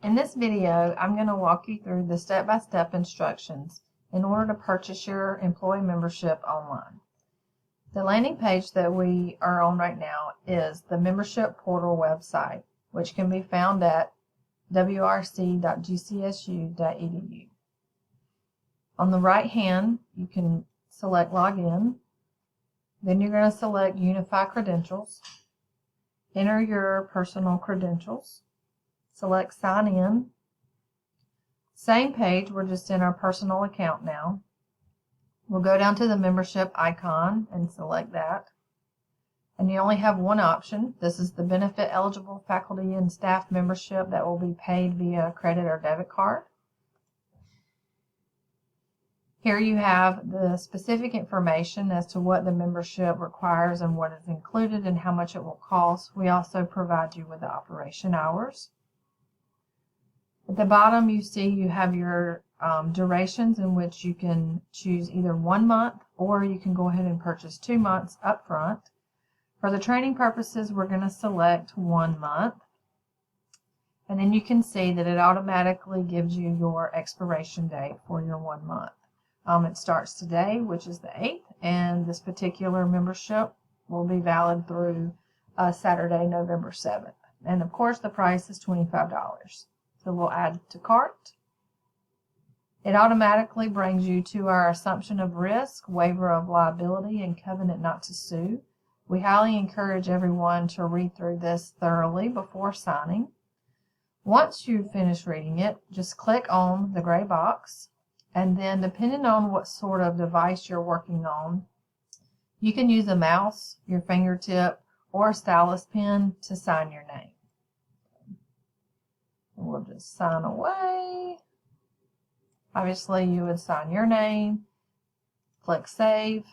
In this video, I'm going to walk you through the step-by-step instructions in order to purchase your employee membership online. The landing page that we are on right now is the membership portal website, which can be found at wrc.gcsu.edu. On the right hand, you can select Login. Then you're going to select Unify Credentials. Enter your personal credentials. Select Sign In. Same page, we're just in our personal account now. We'll go down to the membership icon and select that. And you only have one option. This is the benefit eligible faculty and staff membership that will be paid via credit or debit card. Here you have the specific information as to what the membership requires and what is included and how much it will cost. We also provide you with the operation hours. At the bottom you see you have your durations in which you can choose either 1 month or you can go ahead and purchase 2 months up front. For the training purposes, we're going to select 1 month. And then you can see that it automatically gives you your expiration date for your 1 month. It starts today, which is the 8th, and this particular membership will be valid through Saturday, November 7th. And of course, the price is $25. So we'll add to cart. It automatically brings you to our assumption of risk, waiver of liability, and covenant not to sue. We highly encourage everyone to read through this thoroughly before signing. Once you've finished reading it, just click on the gray box, and then depending on what sort of device you're working on, you can use a mouse, your fingertip, or a stylus pen to sign your name. We'll just sign away. Obviously, you would sign your name, click Save.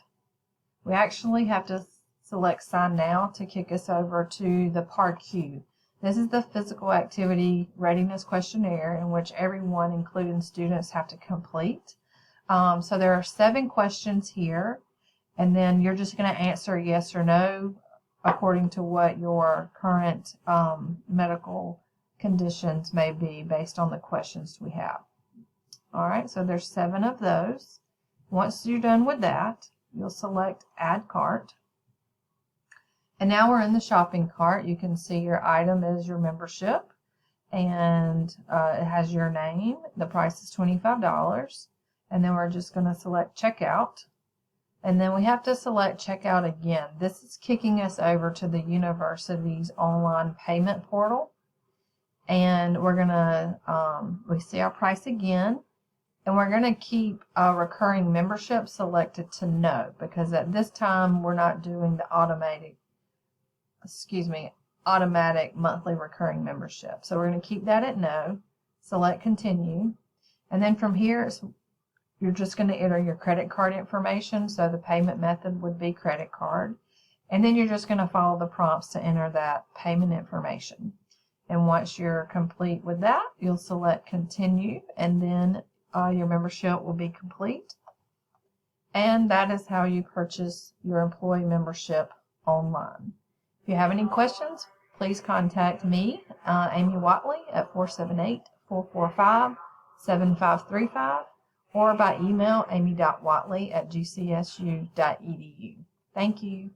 We actually have to select Sign Now to kick us over to the PARQ. This is the physical activity readiness questionnaire in which everyone, including students, have to complete. So there are 7 questions here, and then you're just going to answer yes or no according to what your current medical conditions may be based on the questions we have. Alright, so there's 7 of those. Once you're done with that, you'll select Add Cart. And now we're in the shopping cart. You can see your item is your membership, and it has your name. The price is $25. And then we're just going to select Checkout. And then we have to select Checkout again. This is kicking us over to the university's online payment portal. And we're going to, we see our price again. And we're going to keep a recurring membership selected to No, because at this time we're not doing the automatic monthly recurring membership. So we're going to keep that at No, select Continue, and then from here you're just going to enter your credit card information. So the payment method would be credit card, and then you're just going to follow the prompts to enter that payment information. And once you're complete with that, you'll select Continue, and then your membership will be complete. And that is how you purchase your employee membership online. If you have any questions, please contact me, Amy Watley, at 478-445-7535, or by email amy.watley@gcsu.edu. Thank you.